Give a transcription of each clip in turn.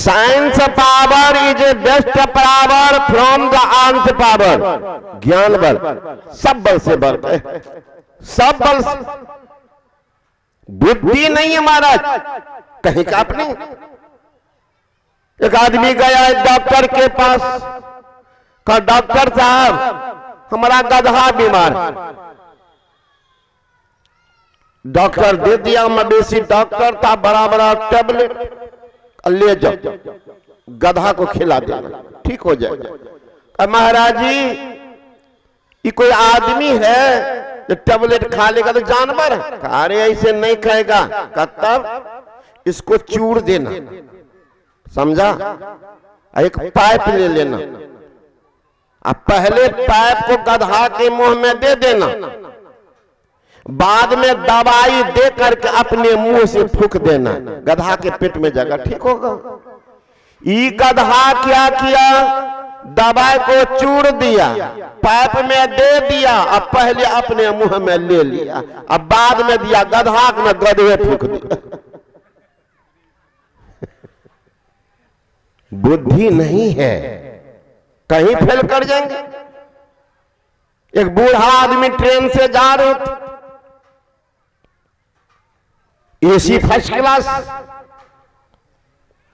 Science power is a best power from the arms power. ज्ञान बल सब बल से बढ़ गए, सब बल। बुद्धि नहीं है महाराज कहीं का अपनी। एक आदमी गया डॉक्टर के पास, कहा डॉक्टर साहब हमारा गधा बीमार। डॉक्टर दे दिया, मवेशी डॉक्टर था, बड़ा बड़ा टेबलेट, ले जाओ गधा को खिला देना ठीक हो जाएगा। महाराज जी ये कोई आदमी है जो टेबलेट खा लेगा तो जानवर है? अरे ऐसे नहीं खाएगा। तब इसको चूर देना, समझा? एक पाइप ले लेना, अब पहले पाइप को गधा के मुंह में दे देना, बाद में दवाई दे करके अपने मुंह से फूंक देना, गधा के पेट में जाएगा ठीक होगा। ये गधा क्या किया, दवाई को चूर दिया, पाइप में दे दिया, अब पहले अपने मुंह में ले लिया, अब बाद में दिया गधा में, गधे फूंक दिया। बुद्धि नहीं है, कहीं फेल कर जाएंगे। एक बूढ़ा आदमी ट्रेन से जा रहे थे, एसी फर्स्ट क्लास,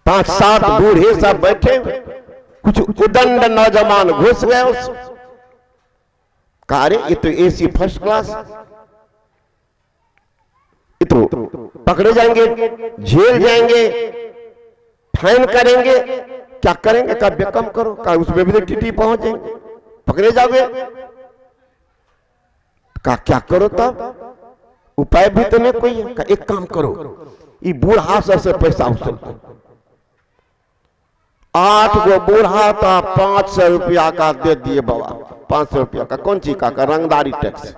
5-7 बूढ़े सब बैठे हुए, कुछ उदंड नौजवान घुस गए उस। कहा अरे ये तो एसी फर्स्ट क्लास, ये तो पकड़े जाएंगे, जेल जाएंगे, फाइन करेंगे, क्या करेंगे? कहा बेकम करो, कहा उसमें भी तो टीटी पहुंच जाएंगे, पकड़े जाओगे। कहा क्या करो तब, उपाय भी तो नहीं कोई है। कहा एक काम करो, ये बूढ़ा से पैसा उछल दो। 8 गो बूढ़ा था, 500 रुपया का दे दिए बाबा। 500 रुपया का कौन चीज का रंगदारी टैक्स।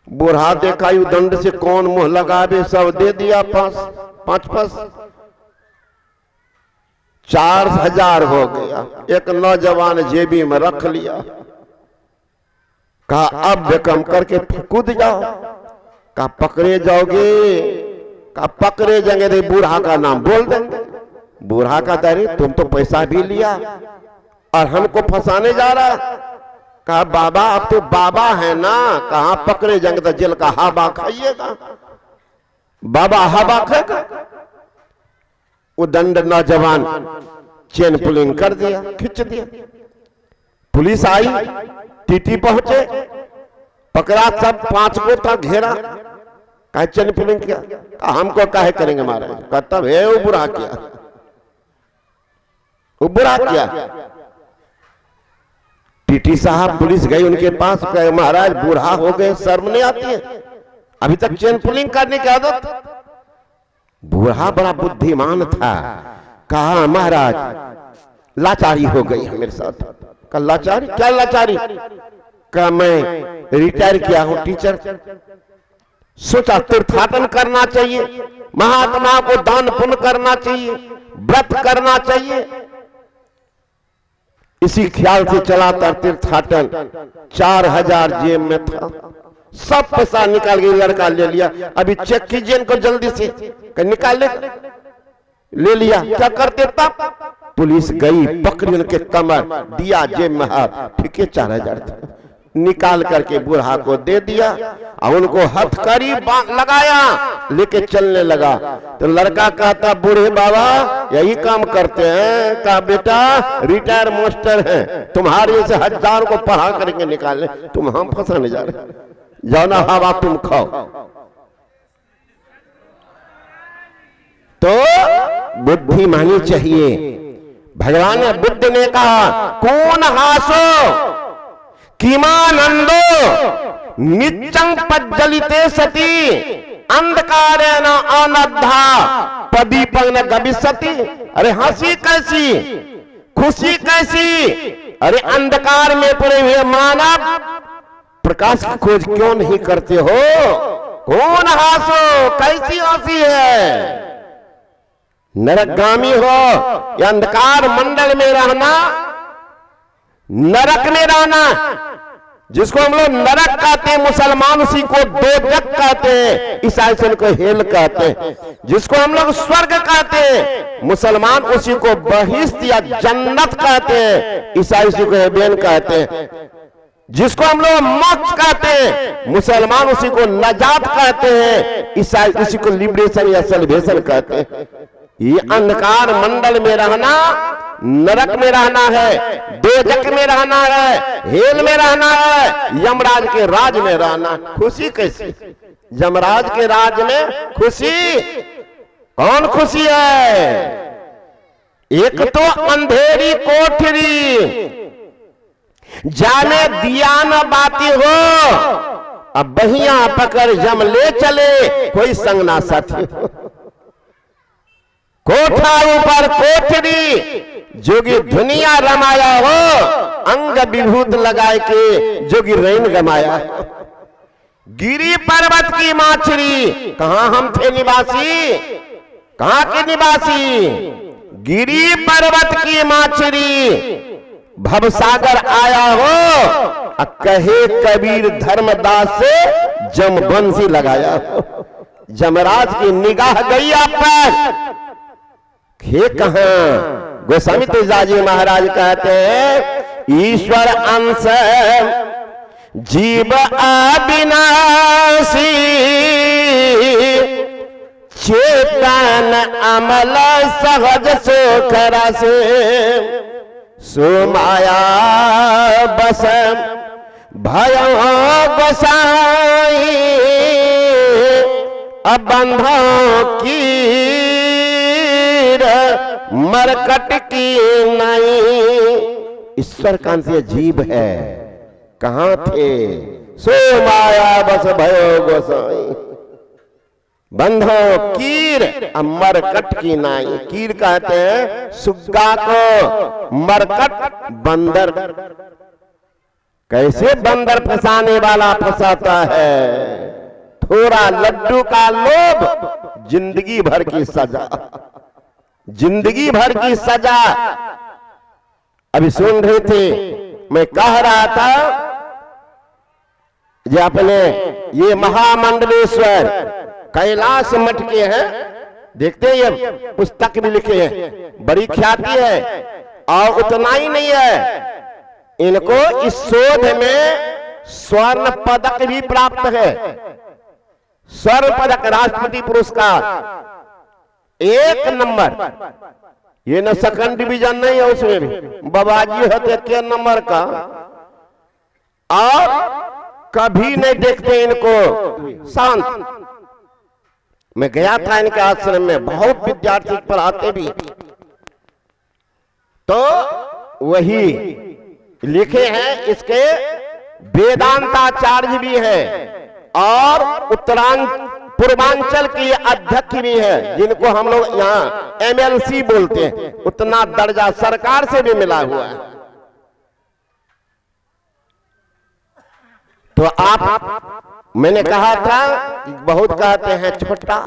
बूढ़ा देखा यू दंड से कौन मुंह लगावे, सब दे दिया 5 4000 हो गया। एक नौजवान जेबी में रख लिया, कहा अब बेकम करके कूद जाओ। कहा पकड़े जाओगे? कहा पकड़े जाएंगे तो बूढ़ा का नाम बोल देंगे। बूढ़ा का दरे तुम तो पैसा भी लिया और हमको फंसाने जा रहा। कहा बाबा अब तो बाबा है ना, कहा पकड़े जाएंगे तो जेल का हवा खाइएगा। बाबा हवा खाएगा। वो दंड नौजवान चेन पुलिंग कर दिया, खींच दिया। पुलिस आई, टीटी पहुंचे, पकड़ा, सब 5 को था घेरा। कहा चेन पुलिंग किया? हमको काहे करेंगे महाराज? कहा तब है वो बुरा किया, वो बुरा किया। टीटी साहब पुलिस गई उनके पास, कहे महाराज बूढ़ा हो गए, शर्म नहीं आती है, अभी तक चेन पुलिंग करने की आदत। बूढ़ा बड़ा बुद्धिमान था, कहा महाराज लाचारी हो गई है मेरे साथ। कहा लाचारी? क्या लाचारी? कहा मैं रिटायर किया हूं टीचर, सोचा तीर्थाटन करना चाहिए, महात्मा को दान पुण्य करना चाहिए, व्रत करना चाहिए। इसी ख्याल से चलाता तीर्थाटन। 4000 जेब में था, सब पैसा निकाल के लड़का ले लिया। अभी चेक कीजिए इनको जल्दी से, निकाल ले लिया। क्या करते तब? पुलिस गई, पकड़ी उनके कमर, दिया जेब में हाथ, ठीक है 4000 था, निकाल करके बूढ़ा को दे दिया और उनको हथकड़ी लगाया, लेके चलने लगा। तो लड़का कहता बूढ़े बाबा यही काम करते हैं? कहा बेटा रिटायर मास्टर हैं, तुम्हारे से 1000 को पढ़ा करके निकालने, तुम हम फंसाने जा रहे, जाओ ना हवा तुम खाओ। तो बुद्धि मानी चाहिए। भगवान बुद्ध ने कहा कौन हासो किमानंदो नित्यं पज्जलिते सती अंधकारेण अनद्धा पदीपं न गमिष्यति। अरे हंसी कैसी, खुशी कैसी? अरे अंधकार में पड़े हुए मानव प्रकाश की खोज क्यों नहीं करते हो? कौन हासो, कैसी हंसी है? नरकगामी हो या अंधकार मंडल में रहना, नरक में रहना, जिसको हम लोग नरक कहते हैं, मुसलमान उसी को दोजख कहते हैं, ईसाई से उनको हेल कहते हैं। जिसको हम लोग स्वर्ग कहते हैं, मुसलमान उसी को बहिश्त या जन्नत कहते हैं, ईसाई उसी को हेबेन कहते हैं। जिसको हम लोग मोक्ष कहते हैं, मुसलमान उसी को नजात कहते हैं, ईसाई उसी को लिबरेशन या सल्वेशन कहते हैं। ये अंधकार मंडल में रहना, नरक में रहना है, दोजख में रहना है, हेल में रहना है, यमराज के राज में रहना। खुशी कैसी? यमराज के राज में खुशी? कौन खुशी है? एक तो अंधेरी कोठरी जाने दिया न बाती हो, अब बहिया पकड़ जम ले चले, कोई संग ना साथी हो। कोठा ऊपर कोठरी जोगी दुनिया रमाया हो, अंग विभूत लगाए के जोगी रैन गमाया। गिरी पर्वत की माछरी, कहां हम थे निवासी, कहां के निवासी? गिरी पर्वत की माछरी भवसागर आया हो, कहे कबीर धर्मदास से जमबंसी लगाया हो। जमराज की निगाह गई आप पर, खे कहां? गोस्वामी तुलसीदास महाराज कहते हैं, ईश्वर अंश जीव अविनाशी, चेतन अमल सहज सुख रस, सुमाया बस भयो गोसाई, अबंधों की मरकट की नहीं। ईश्वर कांत से जीव है, कहां थे? सो माया बस भयो गोसाई, बंधो कीर मरकट की नाई। कीर कहते हैं सुग्गा को, मरकट बंदर। कैसे बंदर फंसाने वाला फंसाता है? थोड़ा लड्डू का लोभ, जिंदगी भर की सजा, जिंदगी भर की सजा। अभी सुन रहे थे, मैं कह रहा था जो अपने ये महामंडलेश्वर कैलाश मठ के हैं, देखते हैं ये पुस्तक भी लिखे हैं, बड़ी ख्याति है। और उतना ही नहीं है, इनको इस शोध में स्वर्ण पदक भी प्राप्त है। स्वर्ण पदक, राष्ट्रपति पुरस्कार 1 नंबर। ये न सेकंड डिवीजन नहीं है, उसमें भी बाबाजी होते के नंबर का। और कभी नहीं देखते इनको शांत। मैं गया था इनके आश्रम में, बहुत विद्यार्थी पढ़ाते भी, तो वही लिखे हैं। इसके वेदांताचार्य भी है और पूर्वांचल की अध्यक्ष भी है, जिनको हम लोग यहाँ MLC बोलते हैं। उतना दर्जा सरकार से भी मिला हुआ है। तो आप, मैंने कहा था कि बहुत कहते हैं छोटा,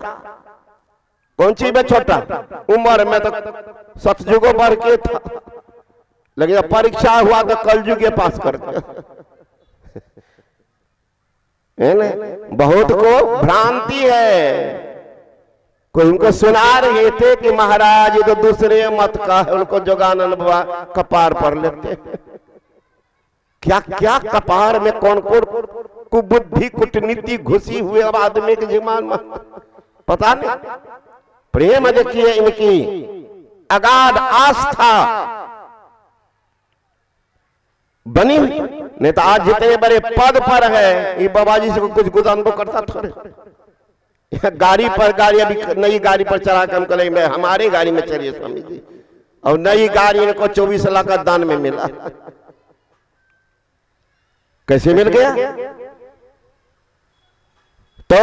कौन चीज में छोटा? उम्र में तो सतयुगों भर के था, लेकिन जब परीक्षा हुआ तो कलयुग के पास करते है ना। बहुत को भ्रांति है। कोई उनको सुना रहे थे कि महाराज ये तो दूसरे मत का है, उनको जोगानंद बाबा कपार पर लेते। क्या क्या कपार में कौन कौन कुबुद्धि कूटनीति घुसी हुए अब आदमी के जीवन में पता नहीं। प्रेम देखिए इनकी, अगाध आस्था बनी। नहीं तो आज जितने बड़े पद पर है, ये बाबा जी से कुछ गुदान करता थोड़े। गाड़ी पर, गाड़ी अभी नई गाड़ी पर चढ़ा कर हम कहे मैं हमारे गाड़ी में चलिए स्वामी जी, और नई गाड़ी इनको 24 लाख का दान में मिला। कैसे मिल गया? तो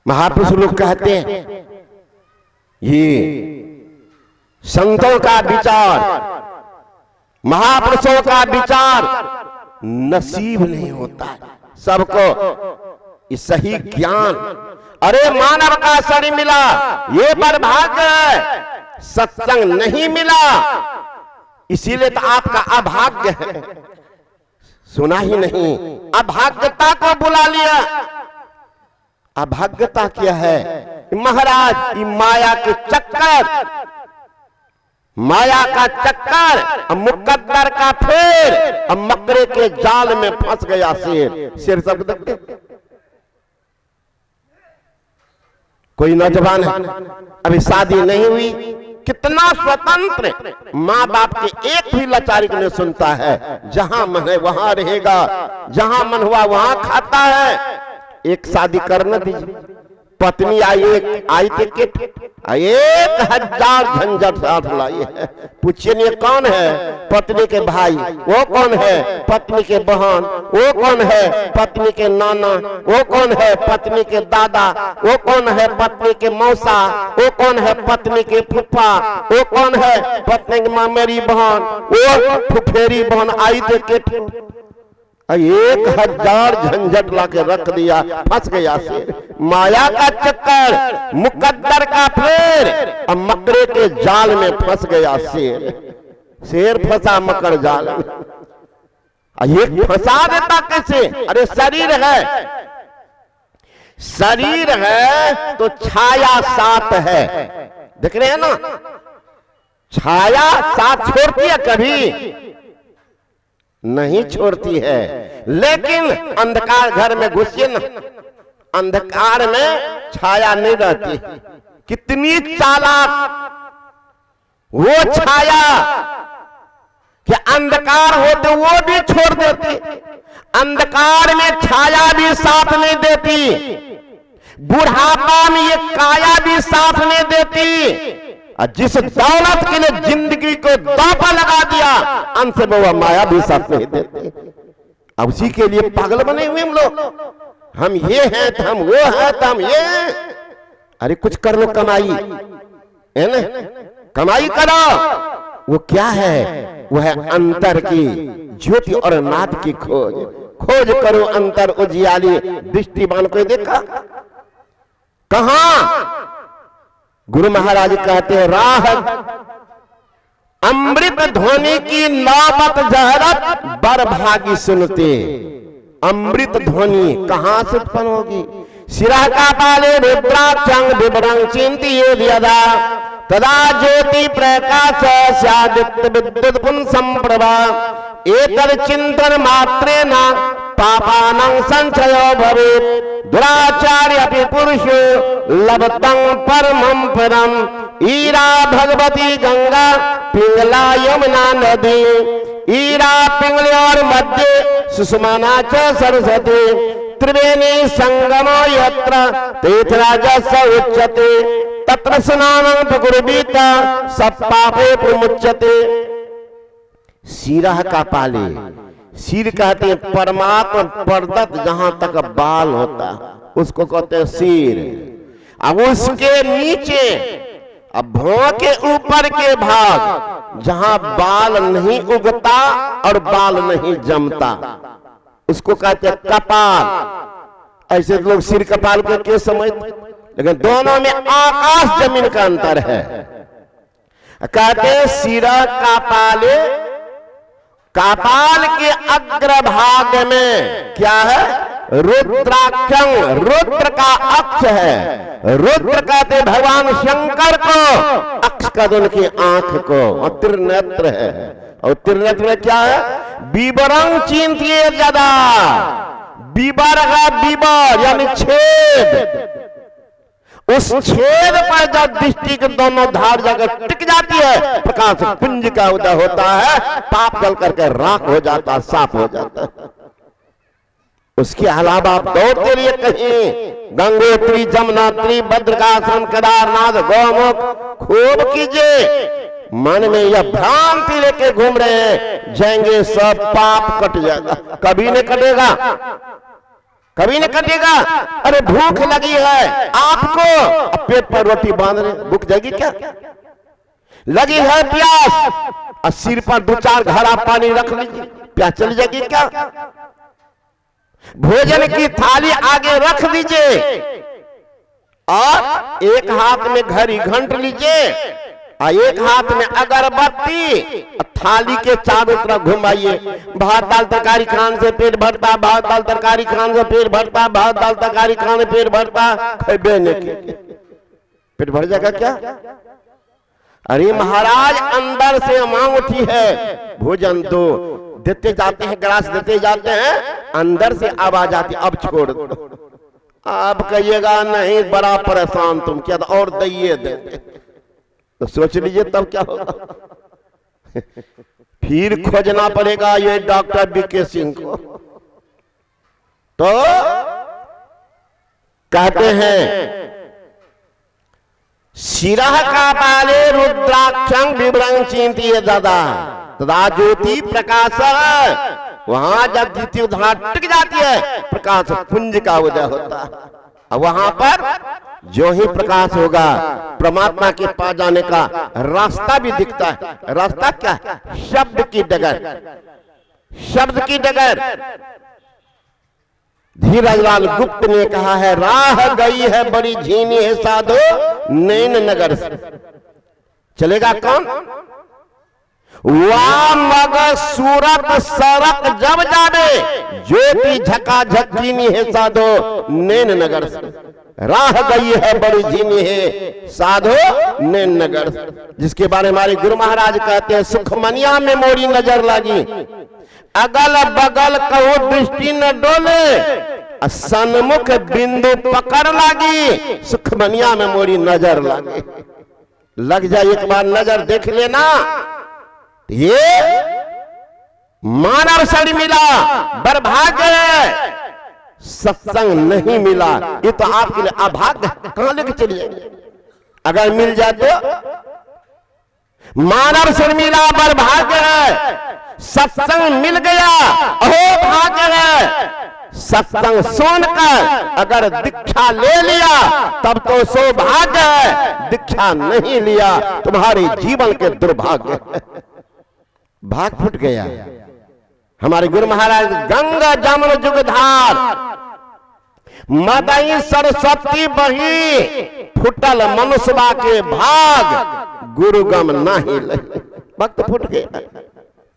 महापुरुष लोग कहते हैं ये संतों का विचार, महापुरुषों का विचार नसीब नहीं होता सबको। इस सही ज्ञान, अरे मानव का शरीर मिला ये बड़भाग्य है, सत्संग नहीं मिला इसीलिए तो आपका अभाग्य है। सुना ही नहीं, अभाग्यता को बुला लिया। अभाग्यता क्या है महाराज? ये माया के चक्कर, माया का चक्कर, मुकद्दर का फेर, अब मकरे के जाल में फंस गया शेर। शेर सब देखते, कोई नौजवान है, अभी शादी नहीं हुई, कितना स्वतंत्र, माँ बाप के एक भी लाचारी को नहीं सुनता है, जहां मन है वहां रहेगा, जहां मन हुआ वहां खाता है। एक शादी करना दीजिए, पत्नी आई टिकट 1000 झंझट साथ लाई है। पूछिए ये कौन है? पत्नी के भाई। वो कौन है? पत्नी के बहन। वो कौन है? पत्नी के नाना। वो कौन है? पत्नी के दादा। वो कौन है? पत्नी के मौसा। वो कौन है? पत्नी के फूफा। वो कौन है? पत्नी की मेरी बहन। वो फुफेरी बहन आई टिकट 1000 झंझट लाके रख दिया, फंस गया शेर। माया का चक्कर, मुकद्दर का फेर, अब मकरे के जाल में फंस गया शेर। शेर फंसा मकर जाल में। ये फंसा देता कैसे? अरे शरीर है, शरीर है तो छाया साथ है। देख रहे हैं ना, छाया साथ छोड़ती है कभी नहीं छोड़ती है। लेकिन अंधकार घर में घुसिए ना, अंधकार में छाया नहीं रहती। कितनी चालाक वो छाया कि अंधकार हो तो वो भी छोड़ देती, अंधकार में छाया भी साथ नहीं देती, बुढ़ापा में ये काया भी साथ नहीं देती। जिस दौलत के लिए जिंदगी को दांव लगा दिया, अंत में वो माया भी साथ नहीं देते। अब उसी के लिए पागल बने हुए हम लोग, हम ये हैं तो हम वो हैं तो हम ये हैं। अरे कुछ कर लो, कमाई है ना, कमाई करो। वो क्या है? वो है अंतर की ज्योति और नाद की खोज। खोज करो अंतर उजियाली, दृष्टिबान को देखा कहां? गुरु महाराज कहते हैं, राह अमृत ध्वनि की नौबत जहरत बरभागी सुनते। अमृत ध्वनि कहां से उत्पन्न होगी? सिरा का पाले रुद्राक्षं विवरं चिंतियेद्यदा तदा ज्योति प्रकाश स्यादित्य विद्युत पुंसं प्रभा एतद् चिंतन मात्रेण पापानां संचयो भवेत् दुराचार्य अपि पुरुषो लभतं परमं पदम्। ईरा भगवती गंगा पिंगला यमुना नदी, ईरा पिंगले और मध्य सुषमाना च सरस्वती, त्रिवेणी संगमो यत्र तीर्थराजस्य उच्यते तत्र स्नानं कुर्वीत सब पापे प्रमुच्यते। सिरा का पाले, सिर कहते हैं परमात्मा परदत जहां तक बाल होता उसको कहते हैं सिर। अब उसके नीचे, अब भौं के ऊपर के भाग जहां बाल नहीं उगता और बाल नहीं जमता उसको कहते हैं कपाल। ऐसे लोग सिर कपाल को क्यों समझते? लेकिन दोनों में आकाश जमीन का अंतर है। कहते हैं सिरा का पाले, कपाल के अग्रभाग में क्या है? रुद्राक्षं, रुद्र का अक्ष है। रुद्र कहते भगवान शंकर को, अक्ष का उनकी आंख को, और त्रिनेत्र है। और त्रिनेत्र में क्या है? विवरं चिंतियेद्यदा, विवर का विवर यानी छेद, उस छेद पर जब दृष्टि के दोनों धार जाकर टिक जाती है, प्रकाश पुंज का उदय होता है, पाप जल करके राख हो जाता है, साफ हो जाता है। उसके अलावा आप दौड़ते लिए कहीं गंगोत्री, जमुनोत्री, भद्रकाश्रम, केदारनाथ, गौमुख खूब कीजिए। मन में यह भ्रांति लेके घूम रहे हैं जाएंगे सब पाप कट जाएगा, कभी नहीं कटेगा, कभी नहीं कटेगा। अरे भूख लगी है आपको, पेट पर रोटी बांध रहे, भूख जाएगी क्या? लगी है प्यास, और सिर पर 2-4 घड़ा पानी रख लीजिए, प्यास चली जाएगी क्या? भोजन की थाली आगे रख दीजिए और एक हाथ में घड़ी घंट लीजिए, एक हाथ में अगरबत्ती, थाली के चारों तरफ घुमाइए, भात दाल तरकारी खाने से पेट भरता, भात दाल तरकारी खाने से पेट भरता, भात दाल तरकारी खाने पेट भरता, पेट भर जाएगा क्या? अरे महाराज, अंदर से मांग उठी है, भोजन दो, देते जाते हैं, गिलास देते जाते हैं, अंदर से आवाज आती, अब छोड़ दो। आप कहिएगा नहीं, बड़ा परेशान तुम, क्या और दइए दे, तो सोच लीजिए तब क्या होगा। फिर खोजना पड़ेगा ये डॉक्टर बीके सिंह को। तो कहते हैं शिरः का पाले रुद्राक्षं विवरं चिंतिये दादा तदा ज्योति प्रकाश। वहां जब ज्योति उधर टिक जाती है, प्रकाश पुंज का उदय होता है। अब वहां पर जो ही प्रकाश होगा, परमात्मा के पास जाने का रास्ता भी दिखता है। रास्ता क्या है? शब्द की डगर, शब्द की डगर। धीरजलाल गुप्त ने कहा है, राह गई है बड़ी झीनी है साधो नैन नगर से। चलेगा कौन? वाह मग सूरत सरक जब जावे, ज्योति झका झकीनी है साधो नैन नगर से। राह गई है बड़ी झीनी है साधो नैन नगर, जिसके बारे में हमारे गुरु महाराज कहते हैं, सुखमनिया में मोरी नजर लगी, अगल बगल कहो दृष्टि न डोले, सन्मुख बिंदु पकड़ लागी, सुखमनिया में मोरी नजर लगी। लग जाए एक बार नजर देख लेना। ये मानव शरीर मिला, बर्भाग्य है, सत्संग नहीं मिला, ये तो आपके लिए अभाग्य है। कहां लेके चलिए? अगर मिल जाए तो मानव शरीर मिला, बर्भाग्य है, सत्संग मिल गया, अहो भाग्य है। सत्संग सुनकर अगर दीक्षा ले लिया तब तो सौभाग्य है, दीक्षा नहीं लिया तुम्हारे जीवन के दुर्भाग्य है। भाग फूट गया। हमारे गुरु महाराज गंगा जमुन जुगधार, मदई सरस्वती बही, फुटल मनुष्यवा के भाग, गुरुगम नाही लही। भक्त फूट गया।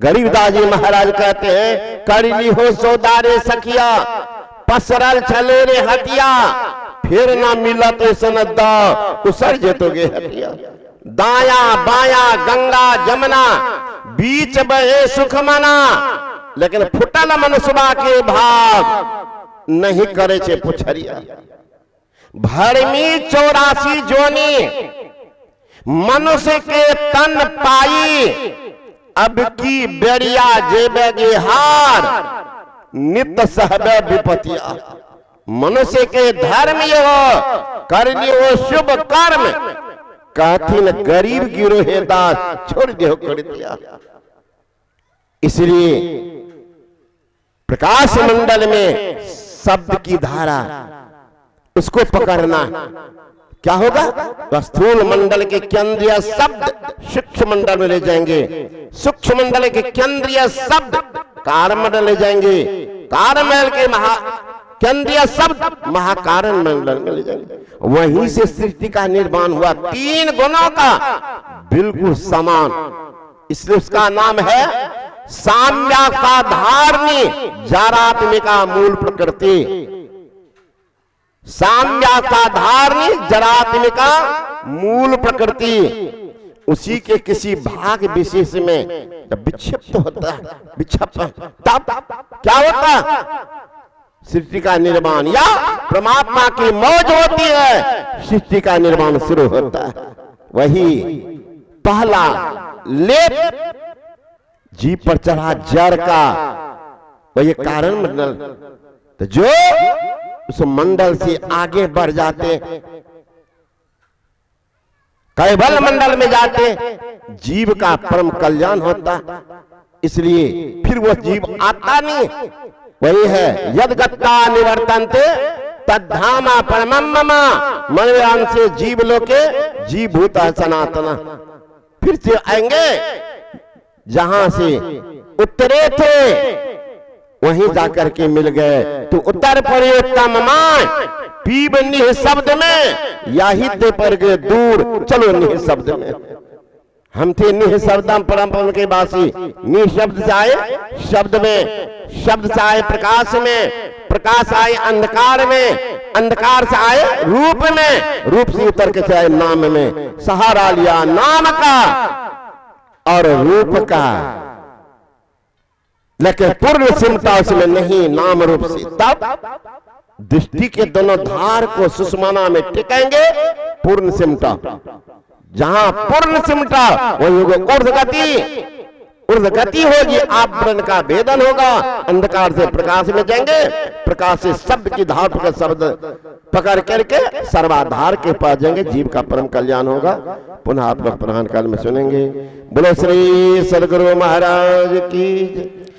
गरीबदास जी महाराज कहते हैं, करली हो सौदारे सखिया, पसरल छले रे हटिया, फिर ना मिलत सनदा, उसर जेतोगे हटिया। दाया बाया गंगा जमुना, बीच बहे सुख मना, लेकिन फुटल मनुष्यवा के भाग नहीं करे छे पुछरिया। भरमी 84 जोनी, मनुष्य के तन पाई, अब की बेड़िया जेबेगे हार, नित्य सहबे विपतिया। मनुष्य के धर्म ये हो, करनी हो शुभ कर्म, काथिन गरीब गिरो है दास, छोड़ दे कर दिया। इसलिए प्रकाश मंडल में शब्द की धारा, उसको पकड़ना। क्या होगा? तो स्थूल मंडल के केंद्रीय शब्द सूक्ष्म मंडल में ले जाएंगे, सूक्ष्म मंडल के केंद्रीय शब्द कारण मंडल ले जाएंगे, कारण मंडल के केंद्रीय शब्द महाकारण मंडल में ले जाएंगे। वहीं से सृष्टि का निर्माण हुआ, 3 गुणों का बिल्कुल समान, इसलिए उसका नाम है साम्यासाधारणी जरात्मिका मूल प्रकृति। साम्यासाधारणी जरात्मिका मूल प्रकृति, उसी के किसी भाग विशेष में जब विक्षिप्त होता है, विक्षिप्त तब क्या होता है? सृष्टि का निर्माण, या परमात्मा की मौज होती है, सृष्टि का निर्माण शुरू होता है। वही पहला लेप जीव पर चढ़ा जड़ का, वही कारण मंडल। तो जो उस मंडल से आगे बढ़ जाते, कैवल मंडल में जाते, जीव का परम कल्याण होता। इसलिए फिर वो जीव आता नहीं। वही है यद गत्ता निवर्तन्ते तद्धामा परमं मम, मनोयान से जीव लोके जीव भूता सनातना। फिर से आएंगे जहां से उतरे थे, वहीं जाकर के मिल गए। तो उत्तर पर उत्तम मान, पीब निह शब्द में, या हित पर गए दूर, चलो निह शब्द में। हम थे निह शब्दम परम पवन के वासी। निह शब्द से आए शब्द में, शब्द से आए प्रकाश में, प्रकाश आए अंधकार में, अंधकार से आए रूप में, रूप से उतर के से आए नाम में। सहारा लिया नाम का और रूप का, लेकिन पूर्ण सिमटा उसमें नहीं नाम रूप से। तब दृष्टि के दोनों धार को सुषमाना में टिकेंगे पूर्ण सिमटा। जहां पूर्ण सिमटा वही होगा ऊर्ध्व गति, ऊर्ध्व गति होगी, आवरण का भेदन होगा, अंधकार से प्रकाश में जाएंगे, प्रकाश से शब्द की धार पकड़ शब्द पकड़ करके सर्वाधार के पास जाएंगे, जीव का परम कल्याण होगा। पुनः आप लोग प्रधान काल में सुनेंगे। बोलो श्री सदगुरु महाराज की।